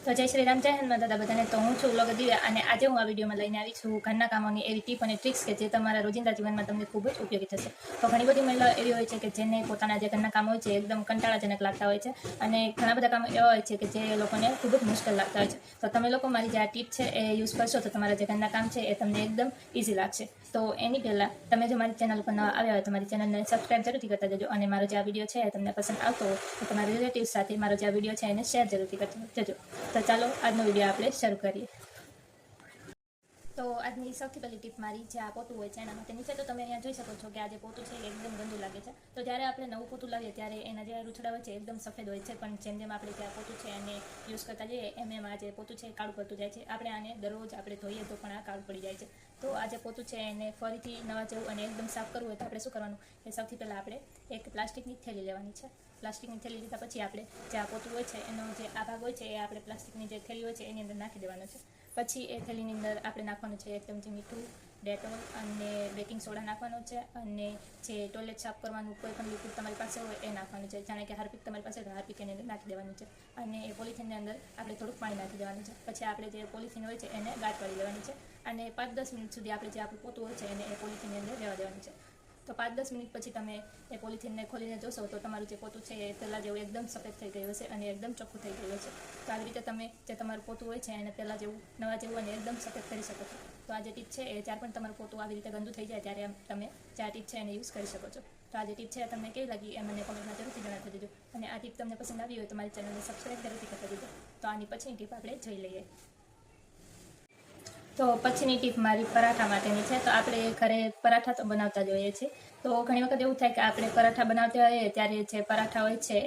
તો જય શ્રી રામ, જય હનુમાન દાદા બધાને. તો હું છું વ્લોગર દિવ્યા અને આજે હું આ વિડીયોમાં લઈને આવી છું ઘરના કામોની એવી ટીપ અને ટ્રિક્સ કે જે તમારા રોજિંદા જીવનમાં તમને ખૂબ જ ઉપયોગી થશે. તો ઘણી બધી મહિલાઓ એવી હોય છે કે જેને પોતાના જે ઘરના કામ હોય છે એકદમ કંટાળાજનક લાગતા હોય છે અને ઘણા બધા કામો એવા હોય છે કે જે લોકોને ખૂબ જ મુશ્કેલ લાગતા હોય છે. તો તમે લોકો મારી જે આ ટીપ છે એ યુઝ કરશો તો તમારા જે ઘરના કામ છે એ તમને એકદમ ઇઝી લાગશે. તો એની પહેલાં તમે જો મારી ચેનલ પર નવા આવ્યા હોય તો મારી ચેનલને સબસ્ક્રાઈબ જરૂરથી કરતા જજો અને મારો જે આ વિડીયો છે એ તમને પસંદ આવતો હોય તો તમારા રિલેટિવ્સ સાથે મારો જે આ વિડીયો છે એને શેર જરૂરથી કરતા જજો. તો ચાલો આજનો વિડીયો આપણે શરૂ કરીએ. તો આજની સૌથી પહેલી ટીપ મારી જે આ પોતું હોય છે એના માટે નીચે તો તમે અહીંયા જોઈ શકો છો કે આ જે પોતું છે એ એકદમ ગંદુ લાગે છે. તો જ્યારે આપણે નવું પોતું લાવીએ ત્યારે એના જે રૂછડા હોય છે એકદમ સફેદ હોય છે, પણ જેમ જેમ આપણે જે આ પોતું છે એને યુઝ કરતા જઈએ એમ એમ આ જે પોતું છે એ કાળું પડતું જાય છે. આપણે આને દરરોજ આપણે ધોઈએ તો પણ આ કાળું પડી જાય છે. તો આ જે પોતું છે એને ફરીથી નવા જેવું અને એકદમ સાફ કરવું હોય તો આપણે શું કરવાનું એ સૌથી પહેલાં આપણે એક પ્લાસ્ટિકની થેલી લેવાની છે. પ્લાસ્ટિકની થેલી લીધા પછી આપણે જે આ પોતું હોય છે એનો જે આ ભાગ હોય છે એ આપણે પ્લાસ્ટિકની જે થેલી હોય છે એની અંદર નાખી દેવાનો છે. પછી એ થેલીની અંદર આપણે નાખવાનું છે એક ચમચી મીઠું, ડેટોલ અને બેકિંગ સોડા નાખવાનો છે અને જે ટોયલેટ સાફ કરવાનું કોઈ પણ લિક્વિડ તમારી પાસે હોય એ નાખવાનું છે. જાણે કે હાર્પિક તમારી પાસે હોય તો હાર્પિક એની અંદર નાખી દેવાનું છે અને એ પોલિથીનની અંદર આપણે થોડુંક પાણી નાખી દેવાનું છે. પછી આપણે જે પોલિથીન હોય છે એને ગાંઠ પાડી દેવાની છે અને 5-10 મિનિટ સુધી આપણે જે આપણું પોતું હોય છે એને એ પોલિથીનની અંદર રહેવા દેવાનું છે. તો 5-10 મિનિટ પછી તમે એ પોલિથીનને ખોલીને જોશો તો તમારું જે પોતું છે એ પહેલાં જેવું એકદમ સફેદ થઈ ગયું હશે અને એકદમ ચોખ્ખું થઈ ગયું હશે. તો આવી રીતે તમે જે તમારું પોતું હોય છે એને પહેલાં જેવું નવા જેવું અને એકદમ સફેદ કરી શકો છો. તો આ જે ટીપ છે એ જ્યારે પણ તમારું પોતું આવી રીતે ગંદુ થઈ જાય ત્યારે તમે જે આ ટીપ છે એને યુઝ કરી શકો છો. તો આ જે ટીપ છે તમને કેવી લાગી એ મને કોમેન્ટમાં જરૂરથી જણાવી દેજો અને આ ટીપ તમને પસંદ આવી હોય તો મારી ચેનલને સબસ્ક્રાઈબ જરૂરથી કરી દેજો. તો આની પછીની ટીપ આપણે જોઈ લઈએ. તો પછીની ટીપ મારી પરાઠા માટેની છે. તો આપણે ઘરે પરાઠા તો બનાવતા જ હોઈએ છીએ. તો ઘણી વખત એવું થાય કે આપણે પરાઠા બનાવતા હોઈએ ત્યારે જે પરાઠા હોય છે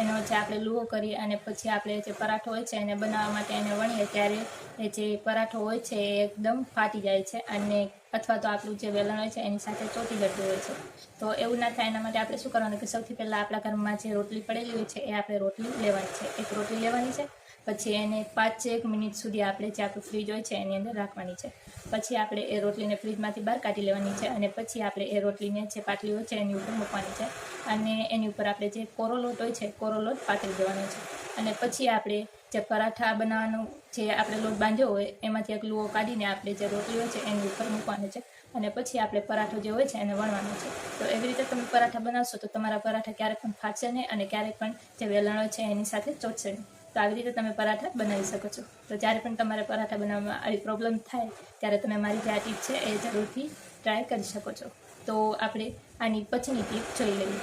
એનો જે આપણે લૂવો કરીએ અને પછી આપણે જે પરાઠો હોય છે એને બનાવવા માટે એને વણીએ ત્યારે એ જે પરાઠો હોય છે એ એકદમ ફાટી જાય છે અને અથવા તો આપણું જે વેલણ હોય છે એની સાથે ચોંટી જતું હોય છે. તો એવું ના થાય એના માટે આપણે શું કરવાનું કે સૌથી પહેલાં આપણા ઘરમાં જે રોટલી પડેલી હોય છે એ આપણે રોટલી લેવાની છે. એક રોટલી લેવાની છે. પછી એને 5-1 મિનિટ સુધી આપણે જે આપણું ફ્રીજ હોય છે એની અંદર રાખવાની છે. પછી આપણે એ રોટલીને ફ્રીજમાંથી બહાર કાઢી લેવાની છે અને પછી આપણે એ રોટલીને જે પાટલી હોય છે એની ઉપર મૂકવાની છે અને એની ઉપર આપણે જે કોરો લોટ હોય છે કોરો લોટ પાથરી દેવાનો છે અને પછી આપણે જે પરાઠા બનાવવાનું જે આપણે લોટ બાંધ્યો હોય એમાંથી એક લૂવો કાઢીને આપણે જે રોટલી હોય છે એની ઉપર મૂકવાનો છે અને પછી આપણે પરાઠો જે હોય છે એને વણવાનો છે. તો એવી રીતે તમે પરાઠા બનાવશો તો તમારા પરાઠા ક્યારેક પણ ફાટશે નહીં અને ક્યારેક પણ જે વેલણ હોય છે એની સાથે ચોંટશે નહીં. તો આવી રીતે તમે પરાઠા બનાવી શકો છો. તો જ્યારે પણ તમારે પરાઠા બનાવવામાં આવી પ્રોબ્લેમ થાય ત્યારે તમે મારી જે આ ટીપ છે એ જરૂરથી ટ્રાય કરી શકો છો. તો આપણે આની પછીની ટીપ જોઈ લઈએ.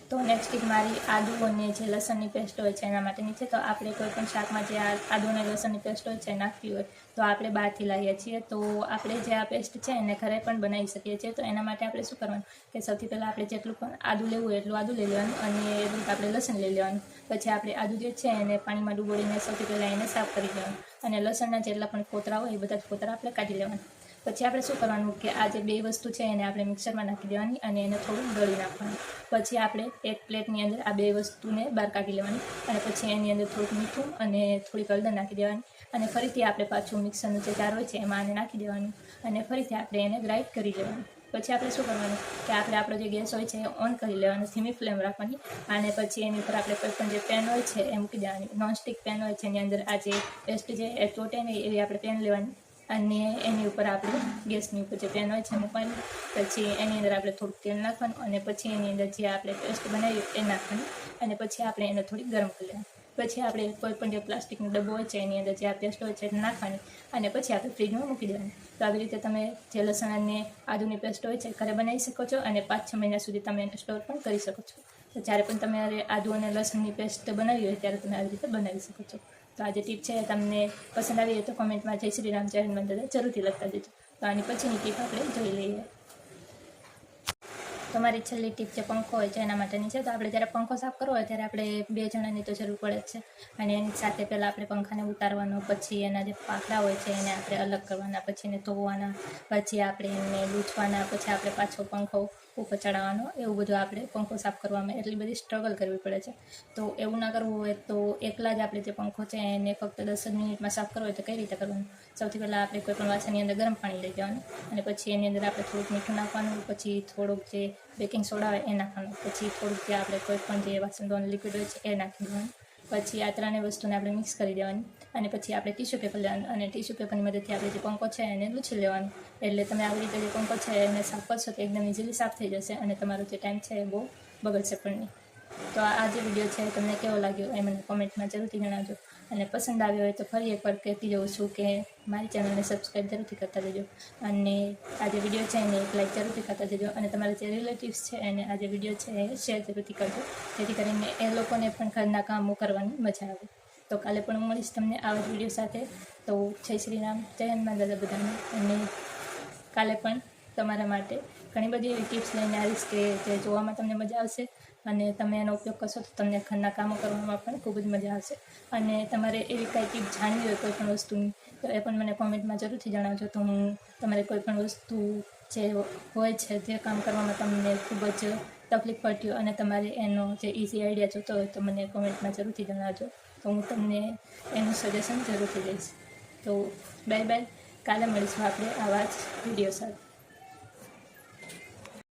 તો નેક્સ્ટ ટીપ મારી આદુ અને જે લસણની પેસ્ટ હોય છે એના માટેની છે. તો આપણે કોઈ પણ શાકમાં જે આદુ અને લસણની પેસ્ટ હોય છે નાખવી હોય તો આપણે બહારથી લાવીએ છીએ. તો આપણે જે આ પેસ્ટ છે એને ઘરે પણ બનાવી શકીએ છીએ. તો એના માટે આપણે શું કરવાનું કે સૌથી પહેલાં આપણે જેટલું પણ આદુ લેવું હોય એટલું આદુ લઈ લેવાનું અને એટલું આપણે લસણ લઈ લેવાનું. પછી આપણે આદુ જે છે એને પાણીમાં ડૂબોળીને સૌથી પહેલાં એને સાફ કરી દેવાનું અને લસણના જેટલા પણ ફોતરા હોય એ બધા જ ફોતરા આપણે કાઢી લેવાના. પછી આપણે શું કરવાનું કે આ જે બે વસ્તુ છે એને આપણે મિક્સરમાં નાખી દેવાની અને એને થોડું દળી નાખવાનું. પછી આપણે એક પ્લેટની અંદર આ બે વસ્તુને બહાર કાઢી લેવાની અને પછી એની અંદર થોડુંક મીઠું અને થોડીક હળદર નાખી દેવાની અને ફરીથી આપણે પાછું મિક્સરનું જે જાર હોય છે એમાં આને નાખી દેવાનું અને ફરીથી આપણે એને ગ્રાઇન્ડ કરી લેવાનું. પછી આપણે શું કરવાનું કે આપણે આપણો જે ગેસ હોય છે એ ઓન કરી લેવાનો, ધીમી ફ્લેમ રાખવાની અને પછી એની ઉપર આપણે કોઈ પણ જે પેન હોય છે એ મૂકી દેવાની. નોનસ્ટિક પેન હોય છે એની અંદર આ જે પેસ્ટ છે એ ચોટે નહીં એવી આપણે પેન લેવાની અને એની ઉપર આપણે ગેસની ઉપર જે પેન હોય છે મૂકવાની. પછી એની અંદર આપણે થોડુંક તેલ નાખવાનું અને પછી એની અંદર જે આપણે પેસ્ટ બનાવી એ નાખવાની અને પછી આપણે એને થોડી ગરમ કરી લેવાની. પછી આપણે કોઈ પણ જે પ્લાસ્ટિકનો ડબ્બો હોય છે એની અંદર જે આ પેસ્ટ હોય છે એ નાખવાની અને પછી આપણે ફ્રીજમાં મૂકી દેવાની. તો આવી રીતે તમે જે લસણ અને આદુની પેસ્ટ હોય છે ઘરે બનાવી શકો છો અને 5-6 મહિના સુધી તમે એને સ્ટોર પણ કરી શકો છો. તો જ્યારે પણ તમારે આદુ અને લસણની પેસ્ટ બનાવી હોય ત્યારે તમે આવી રીતે બનાવી શકો છો. તો આ જે ટીપ છે તમને પસંદ આવી હોય તો કોમેન્ટમાં જય શ્રી રામ, જય હનુમાન દાદા જરૂરથી લખતા દેજો. તો આની પછીની ટીપ આપણે જોઈ લઈએ. તમારી છેલ્લી ટીપ જે પંખો હોય છે એના માટેની છે. તો આપણે જ્યારે પંખો સાફ કરવો હોય ત્યારે આપણે 2 જણાની તો જરૂર પડે જ છે અને એની સાથે પહેલાં આપણે પંખાને ઉતારવાનો, પછી એના જે પાંખડા હોય છે એને આપણે અલગ કરવાના, પછી એને ધોવાના, પછી આપણે એને લૂછવાના, પછી આપણે પાછો પંખો ઉપર ચડાવવાનો. એવું બધું આપણે પંખો સાફ કરવામાં એટલી બધી સ્ટ્રગલ કરવી પડે છે. તો એવું ના કરવું હોય તો એકલા જ આપણે જે પંખો છે એને ફક્ત 10 જ મિનિટમાં સાફ કરવો હોય તો કઈ રીતે કરવાનું. સૌથી પહેલાં આપણે કોઈ પણ વાસણની અંદર ગરમ પાણી લઈ જવાનું અને પછી એની અંદર આપણે થોડુંક મીઠું નાખવાનું, પછી થોડુંક જે બેકિંગ સોડા હોય એ નાખવાનું, પછી થોડુંક જે આપણે કોઈ પણ જે વાસણ ધોવાનું લિક્વિડ હોય છે એ નાખી દેવાનું પછી આ ત્રણેય વસ્તુને આપણે મિક્સ કરી દેવાની અને પછી આપણે ટીશ્યુ પેપર લેવાનું અને ટીશ્યુ પેપરની મદદથી આપણે જે પંકો છે એને લૂછી લેવાનું. એટલે તમે આવી રીતે જે પંકો છે એને સાફ કરશો તો એકદમ ઇઝીલી સાફ થઈ જશે અને તમારો જે ટાઈમ છે એ બહુ બગડશે પણ નહીં. તો આ જે વિડીયો છે તમને કેવો લાગ્યો એ મને કોમેન્ટમાં જરૂરથી જણાવજો અને પસંદ આવ્યો હોય તો ફરી એકવાર કહેતી જાઉં છું કે મારી ચેનલને સબસ્ક્રાઈબ જરૂરથી કરતા જજો અને આ જે વિડીયો છે એને એક લાઈક જરૂરથી કરતા જજો અને તમારા જે રિલેટિવ્સ છે એને આ જે વિડીયો છે એ શેર જરૂરથી કરજો જેથી કરીને એ લોકોને પણ ઘરના કામો કરવાની મજા આવે. તો કાલે પણ હું મળીશ તમને આવા જ વિડીયો સાથે. તો જય શ્રી રામ, જય હનુમાન દાદા બધાને. અને કાલે પણ તમારા માટે ઘણી બધી એવી ટિપ્સ લઈને આવીશ કે જે જોવામાં તમને મજા આવશે અને તમે એનો ઉપયોગ કરશો તો તમને ઘરના કામો કરવામાં પણ ખૂબ જ મજા આવશે. અને તમારે એવી કાંઈ ટીપ જાણવી હોય કોઈ પણ વસ્તુની તો એ પણ મને કોમેન્ટમાં જરૂરથી જણાવજો. તો હું તમારે કોઈ પણ વસ્તુ જે હોય છે જે કામ કરવામાં તમને ખૂબ જ તકલીફ પડતી હોય અને તમારે એનો જે ઇઝી આઈડિયા જોતો હોય તો મને કોમેન્ટમાં જરૂરથી જણાવજો. તો હું તમને એનું સજેશન જરૂરથી દઈશ. તો બાય બાય, કાલે મળીશું આપણે આવા જ વિડીયો સાથે.